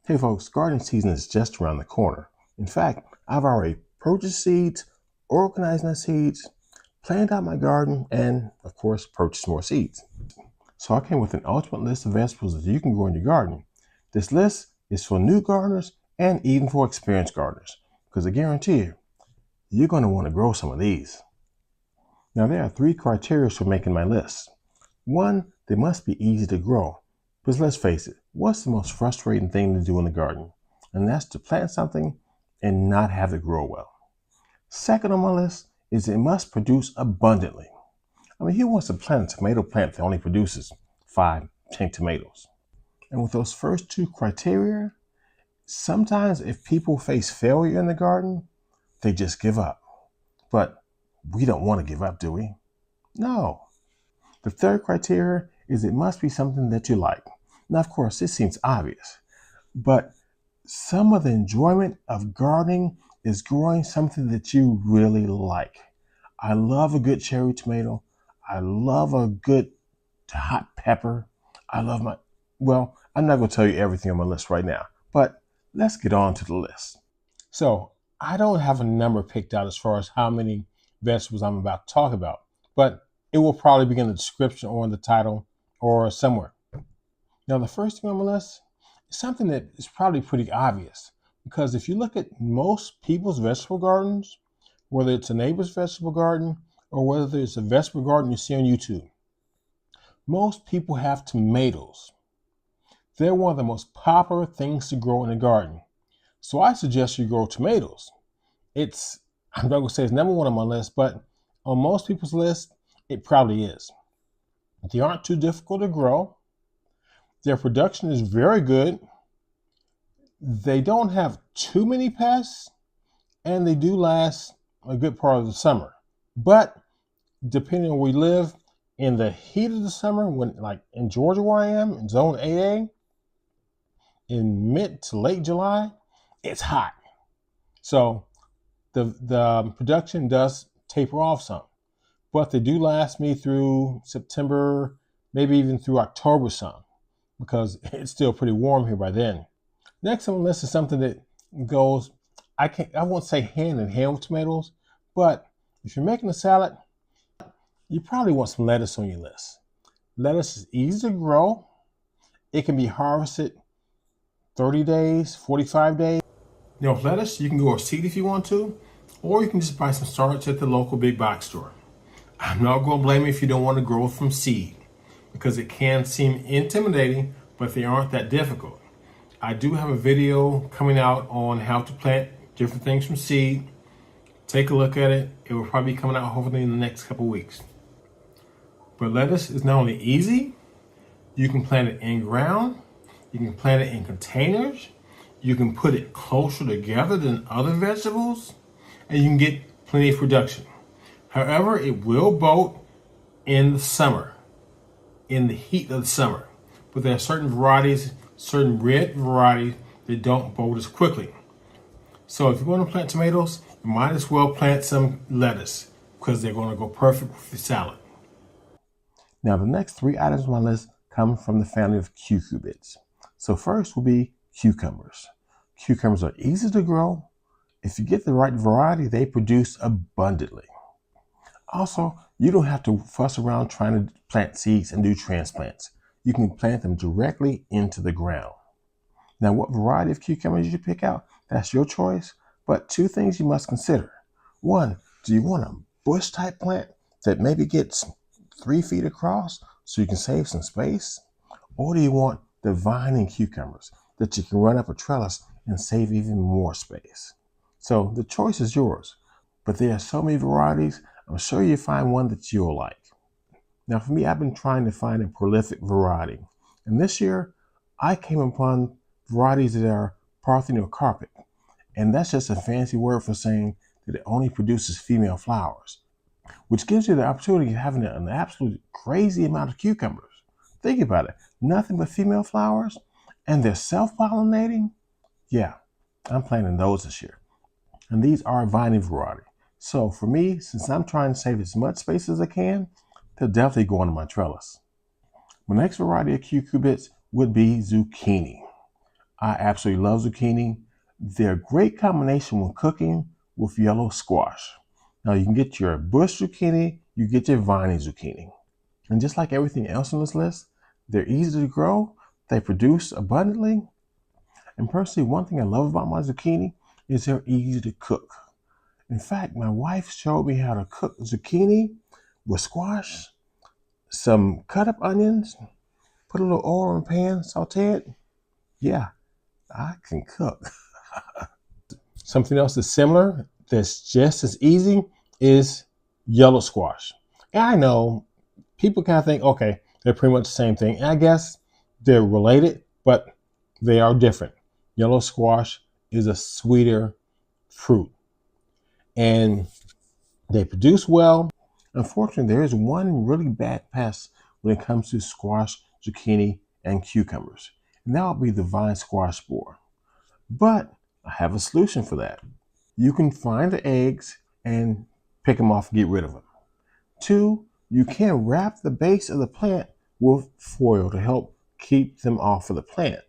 Hey folks, gardening season is just around the corner. In fact, I've already purchased seeds, organized my seeds, planned out my garden, and of course, purchased more seeds. So I came with an ultimate list of vegetables that you can grow in your garden. This list is for new gardeners and even for experienced gardeners, because I guarantee you, you're going to want to grow some of these. Now there are 3 criteria for making my list. 1, they must be easy to grow. Because let's face it, what's the most frustrating thing to do in the garden? And that's to plant something and not have it grow well. Second on my list is it must produce abundantly. I mean, who wants to plant a tomato plant that only produces 5, 10 tomatoes? And with those first 2 criteria, sometimes if people face failure in the garden, they just give up. But we don't want to give up, do we? No. The third criteria is it must be something that you like. Now, of course, this seems obvious, but some of the enjoyment of gardening is growing something that you really like. I love a good cherry tomato. I love a good hot pepper. I'm not going to tell you everything on my list right now, but let's get on to the list. So I don't have a number picked out as far as how many vegetables I'm about to talk about, but it will probably be in the description or in the title or somewhere. Now, the first thing on my list is something that is probably pretty obvious, because if you look at most people's vegetable gardens, whether it's a neighbor's vegetable garden or whether it's a vegetable garden you see on YouTube, most people have tomatoes. They're one of the most popular things to grow in a garden. So I suggest you grow tomatoes. I'm not going to say it's number 1 on my list, but on most people's list, it probably is. They aren't too difficult to grow. Their production is very good. They don't have too many pests, and they do last a good part of the summer. But depending on where we live, in the heat of the summer, when like in Georgia where I am, in zone 8A, in mid to late July, it's hot. So the production does taper off some, but they do last me through September, maybe even through October some, because it's still pretty warm here by then. Next on the list is something that goes, I won't say hand in hand with tomatoes, but if you're making a salad, you probably want some lettuce on your list. Lettuce is easy to grow. It can be harvested 30 days, 45 days. Now with lettuce, you can go a seed if you want to, or you can just buy some starts at the local big box store. I'm not going to blame you if you don't want to grow from seed, because it can seem intimidating, but they aren't that difficult. I do have a video coming out on how to plant different things from seed. Take a look at it. It will probably be coming out hopefully in the next couple weeks. But lettuce is not only easy, you can plant it in ground, you can plant it in containers, you can put it closer together than other vegetables, and you can get plenty of production. However, it will bolt in the summer, in the heat of the summer. But there are certain varieties, certain red varieties that don't bolt as quickly. So if you're going to plant tomatoes, you might as well plant some lettuce, because they're going to go perfect with your salad. Now the next 3 items on my list come from the family of cucurbits. So first will be cucumbers. Cucumbers are easy to grow. If you get the right variety, they produce abundantly. Also, you don't have to fuss around trying to plant seeds and do transplants. You can plant them directly into the ground. Now, what variety of cucumbers you pick out, that's your choice. But 2 things you must consider. 1, do you want a bush type plant that maybe gets 3 feet across so you can save some space? Or do you want the vining cucumbers that you can run up a trellis and save even more space? So the choice is yours, but there are so many varieties. I'm sure you'll find one that you'll like. Now for me, I've been trying to find a prolific variety. And this year, I came upon varieties that are parthenocarpic. And that's just a fancy word for saying that it only produces female flowers, which gives you the opportunity of having an absolute crazy amount of cucumbers. Think about it. Nothing but female flowers, and they're self-pollinating. Yeah, I'm planting those this year. And these are a vining variety. So for me, since I'm trying to save as much space as I can, they'll definitely go onto my trellis. My next variety of cucurbits would be zucchini. I absolutely love zucchini. They're a great combination when cooking with yellow squash. Now you can get your bush zucchini, you get your viney zucchini. And just like everything else on this list, they're easy to grow, they produce abundantly. And personally, one thing I love about my zucchini is they're easy to cook. In fact, my wife showed me how to cook zucchini with squash, some cut up onions, put a little oil in the pan, saute it. Yeah, I can cook. Something else that's similar, that's just as easy, is yellow squash. And I know people kind of think, okay, they're pretty much the same thing. And I guess they're related, but they are different. Yellow squash is a sweeter fruit, and they produce well. Unfortunately, there is one really bad pest when it comes to squash, zucchini, and cucumbers, and that would be the vine squash spore. But I have a solution for that. You can find the eggs and pick them off and get rid of them. 2, you can wrap the base of the plant with foil to help keep them off of the plant.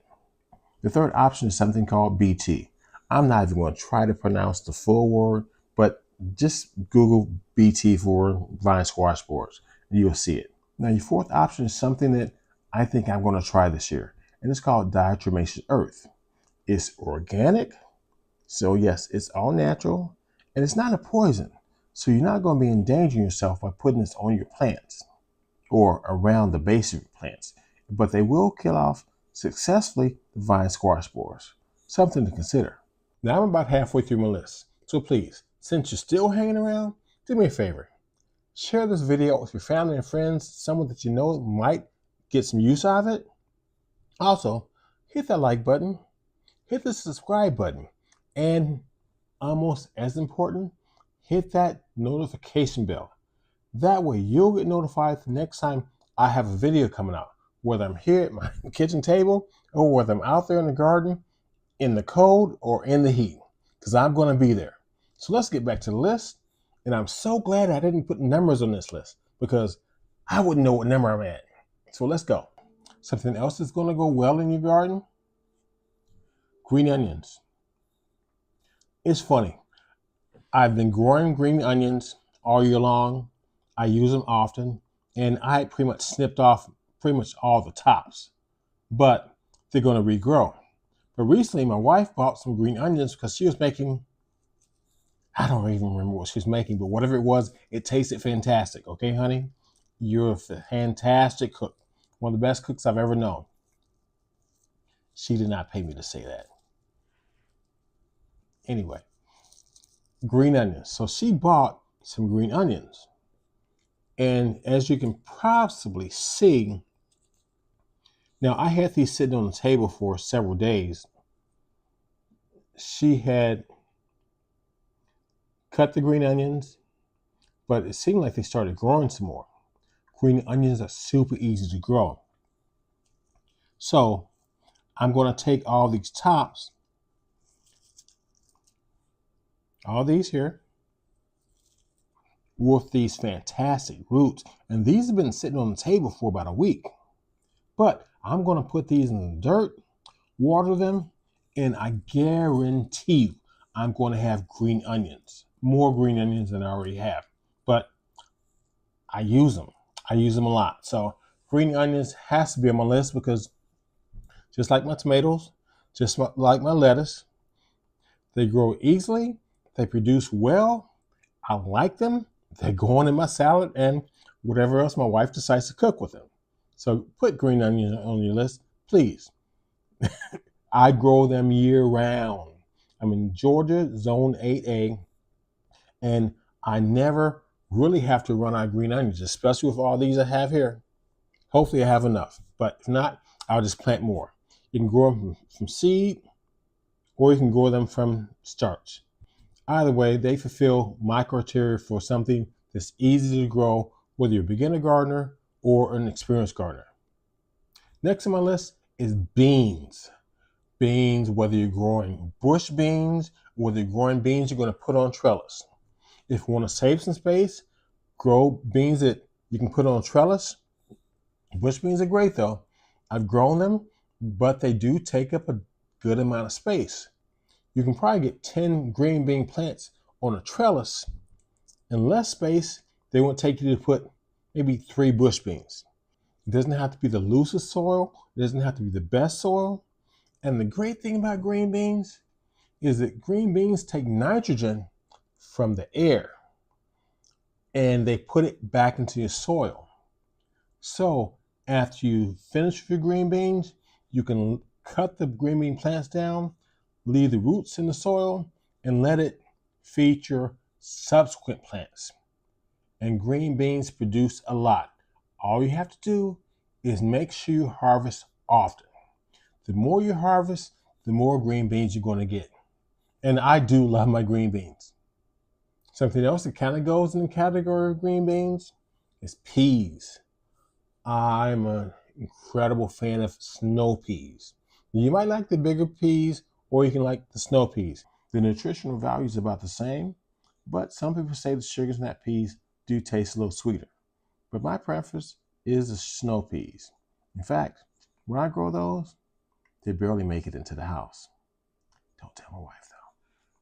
The third option is something called BT. I'm not even going to try to pronounce the full word, but just Google BT for vine squash spores and you'll see it. Now, your fourth option is something that I think I'm going to try this year, and it's called diatomaceous earth. It's organic, so yes, it's all natural, and it's not a poison. So you're not going to be endangering yourself by putting this on your plants or around the base of your plants, but they will kill off successfully the vine squash spores. Something to consider. Now I'm about halfway through my list, so please, since you're still hanging around, do me a favor. Share this video with your family and friends, someone that you know might get some use out of it. Also, hit that like button, hit the subscribe button, and almost as important, hit that notification bell. That way you'll get notified the next time I have a video coming out, whether I'm here at my kitchen table or whether I'm out there in the garden, in the cold or in the heat, because I'm going to be there. So let's get back to the list. And I'm so glad I didn't put numbers on this list because I wouldn't know what number I'm at. So let's go. Something else that's going to go well in your garden, green onions. It's funny. I've been growing green onions all year long. I use them often, and I pretty much snipped off pretty much all the tops, but they're going to regrow. But recently my wife bought some green onions because she was making, I don't even remember what she was making, but whatever it was, it tasted fantastic. Okay, honey, you're a fantastic cook. One of the best cooks I've ever known. She did not pay me to say that. Anyway, green onions. So she bought some green onions. And as you can possibly see, now I had these sitting on the table for several days. She had cut the green onions, but it seemed like they started growing some more. Green onions are super easy to grow. So I'm going to take all these tops, all these here, with these fantastic roots. And these have been sitting on the table for about a week. But I'm going to put these in the dirt, water them, and I guarantee you I'm going to have green onions. More green onions than I already have. But I use them. I use them a lot. So green onions has to be on my list because just like my tomatoes, just like my lettuce, they grow easily, they produce well, I like them, they go on in my salad and whatever else my wife decides to cook with them. So put green onions on your list, please. I grow them year round. I'm in Georgia, Zone 8A, and I never really have to run out of green onions, especially with all these I have here. Hopefully I have enough, but if not, I'll just plant more. You can grow them from seed, or you can grow them from starch. Either way, they fulfill my criteria for something that's easy to grow, whether you're a beginner gardener or an experienced gardener. Next on my list is beans. Beans, whether you're growing bush beans, whether you're growing beans you're going to put on trellis. If you want to save some space, grow beans that you can put on trellis. Bush beans are great though. I've grown them, but they do take up a good amount of space. You can probably get 10 green bean plants on a trellis. In less space, they won't take you to put maybe 3 bush beans. It doesn't have to be the loosest soil. It doesn't have to be the best soil. And the great thing about green beans is that green beans take nitrogen from the air and they put it back into your soil. So after you finish with your green beans, you can cut the green bean plants down, leave the roots in the soil, and let it feed your subsequent plants. And green beans produce a lot. All you have to do is make sure you harvest often. The more you harvest, the more green beans you're going to get. And I do love my green beans. Something else that kind of goes in the category of green beans is peas. I'm an incredible fan of snow peas. You might like the bigger peas, or you can like the snow peas. The nutritional value is about the same, but some people say the sugars in that peas do taste a little sweeter. But my preference is the snow peas. In fact, when I grow those, they barely make it into the house. Don't tell my wife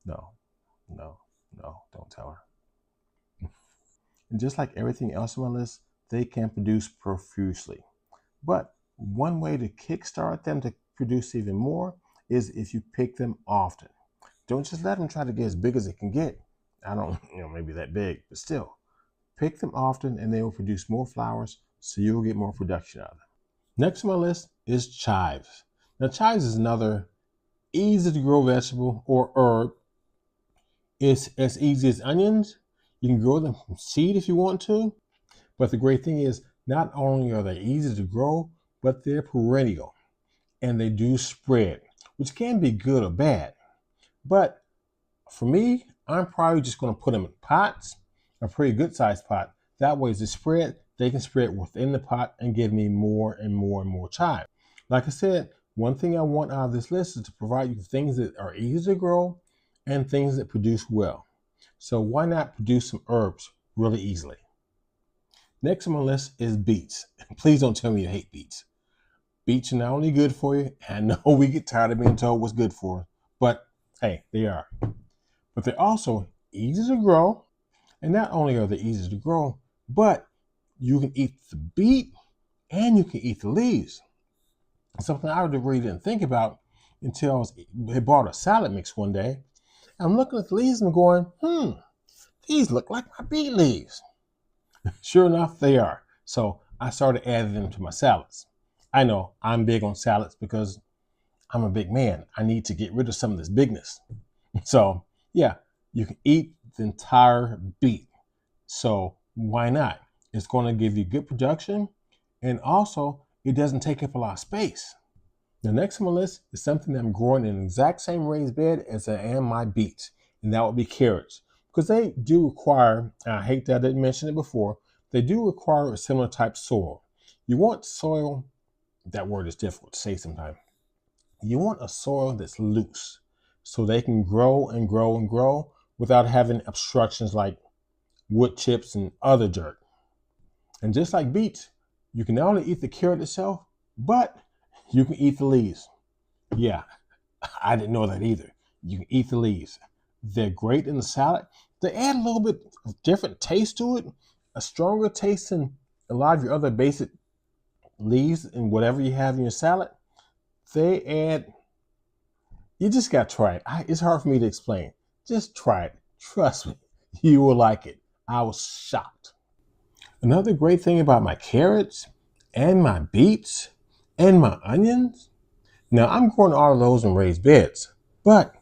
though. No, don't tell her. And just like everything else on my list, they can produce profusely. But one way to kickstart them to produce even more is if you pick them often. Don't just let them try to get as big as it can get. I don't, maybe that big, but still. Pick them often and they will produce more flowers, so you'll get more production out of them. Next on my list is chives. Now chives is another easy to grow vegetable or herb. It's as easy as onions. You can grow them from seed if you want to. But the great thing is, not only are they easy to grow, but they're perennial and they do spread, which can be good or bad. But for me, I'm probably just going to put them in pots, a pretty good sized pot. That way, as they spread, they can spread within the pot and give me more and more and more chives. Like I said, one thing I want out of this list is to provide you with things that are easy to grow and things that produce well. So why not produce some herbs really easily? Next on my list is beets. Please don't tell me you hate beets. Beets are not only good for you, and I know we get tired of being told what's good for us, but hey, they are. But they're also easy to grow, and not only are they easy to grow, but you can eat the beet and you can eat the leaves. Something I really didn't think about until I bought a salad mix one day. I'm looking at the leaves and going, these look like my beet leaves. Sure enough, they are. So I started adding them to my salads. I know I'm big on salads because I'm a big man. I need to get rid of some of this bigness. So yeah, you can eat the entire beet. So why not? It's going to give you good production, and also it doesn't take up a lot of space. The next on my list is something that I'm growing in the exact same raised bed as I am my beets, and that would be carrots. Because they do require, and I hate that I didn't mention it before, they do require a similar type soil. You want soil, that word is difficult to say sometimes. You want a soil that's loose so they can grow and grow and grow without having obstructions like wood chips and other dirt. And just like beets, you can not only eat the carrot itself, but you can eat the leaves. Yeah, I didn't know that either. You can eat the leaves. They're great in the salad. They add a little bit of different taste to it, a stronger taste than a lot of your other basic leaves and whatever you have in your salad. They add, you just got to try it. It's hard for me to explain. Just try it. Trust me, you will like it. I was shocked. Another great thing about my carrots and my beets and my onions, now I'm growing all of those in raised beds, but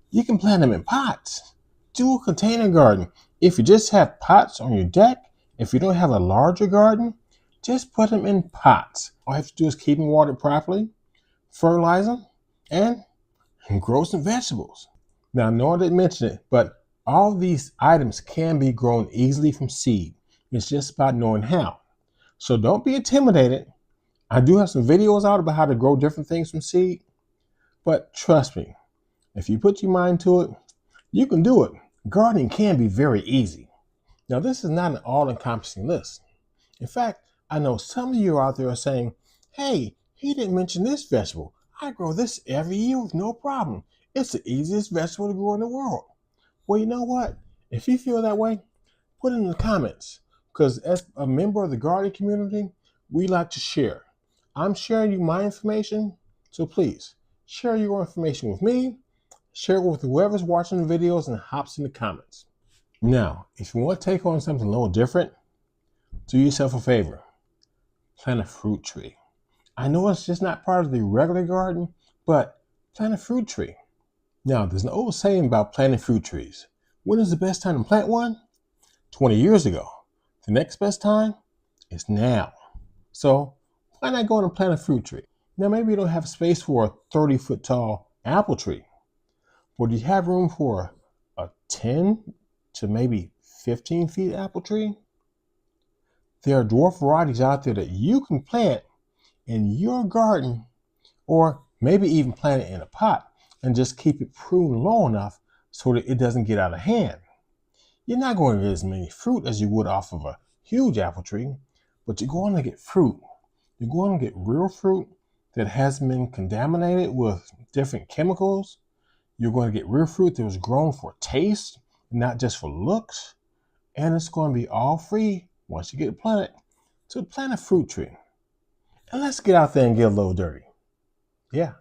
you can plant them in pots. Do a container garden. If you just have pots on your deck, if you don't have a larger garden, just put them in pots. All you have to do is keep them watered properly, fertilize them, and grow some vegetables. Now, I know I didn't mention it, but all these items can be grown easily from seed. It's just about knowing how. So don't be intimidated. I do have some videos out about how to grow different things from seed, but trust me, if you put your mind to it, you can do it. Gardening can be very easy. Now, this is not an all-encompassing list. In fact, I know some of you out there are saying, hey, he didn't mention this vegetable. I grow this every year with no problem. It's the easiest vegetable to grow in the world. Well, you know what? If you feel that way, put it in the comments. Because as a member of the gardening community, we like to share. I'm sharing you my information, so please share your information with me, share it with whoever's watching the videos and hops in the comments. Now, if you want to take on something a little different, do yourself a favor. Plant a fruit tree. I know it's just not part of the regular garden, but plant a fruit tree. Now, there's an old saying about planting fruit trees. When is the best time to plant one? 20 years ago. The next best time is now. So why not go and plant a fruit tree? Now, maybe you don't have space for a 30-foot tall apple tree, but do you have room for a 10 to maybe 15 feet apple tree? There are dwarf varieties out there that you can plant in your garden, or maybe even plant it in a pot and just keep it pruned low enough so that it doesn't get out of hand. You're not going to get as many fruit as you would off of a huge apple tree, but you're going to get fruit. You're going to get real fruit that hasn't been contaminated with different chemicals. You're going to get real fruit that was grown for taste, not just for looks. And it's going to be all free once you get it planted. So plant a fruit tree. And let's get out there and get a little dirty. Yeah.